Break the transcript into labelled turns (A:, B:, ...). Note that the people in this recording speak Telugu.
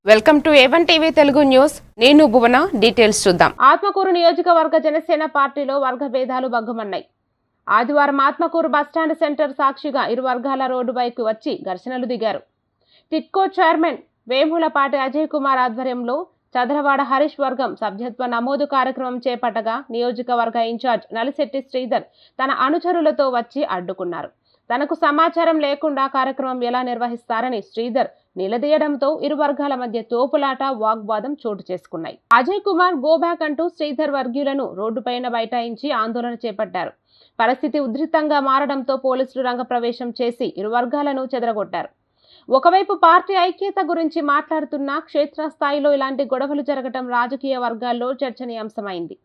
A: Welcome to A1 TV Telugu news. నేను భువన. డీటెయిల్స్ చూద్దాం. ఆత్మకూరు నియోజకవర్గ జనసేన పార్టీలో వర్గ భేదాలు భగ్గుమన్నాయి. ఆదివారం ఆత్మకూరు బస్టాండ్ సెంటర్ సాక్షిగా ఇరు వర్గాల రోడ్డుపైకి వచ్చి ఘర్షణలు దిగారు. టిట్కో చైర్మన్ వేములపాటి అజయ్ కుమార్ ఆధ్వర్యంలో చదరవాడ హరీష్ వర్గం సభ్యత్వ నమోదు కార్యక్రమం చేపట్టగా నియోజకవర్గ ఇన్ఛార్జ్ నలిశెట్టి శ్రీధర్ తన అనుచరులతో వచ్చి అడ్డుకున్నారు. తనకు సమాచారం లేకుండా కార్యక్రమం ఎలా నిర్వహిస్తారని శ్రీధర్ నిలదీయడంతో ఇరు వర్గాల మధ్య తోపులాట, వాగ్వాదం చోటు చేసుకున్నాయి. అజయ్ కుమార్ గోబ్యాక్ అంటూ శ్రీధర్ వర్గీయులను రోడ్డుపైన బైఠాయించి ఆందోళన చేపట్టారు. పరిస్థితి ఉధృతంగా మారడంతో పోలీసులు రంగప్రవేశం చేసి ఇరు వర్గాలను చెదరగొట్టారు. ఒకవైపు పార్టీ ఐక్యత గురించి మాట్లాడుతున్న క్షేత్రస్థాయిలో ఇలాంటి గొడవలు జరగడం రాజకీయ వర్గాల్లో చర్చనీయాంశమైంది.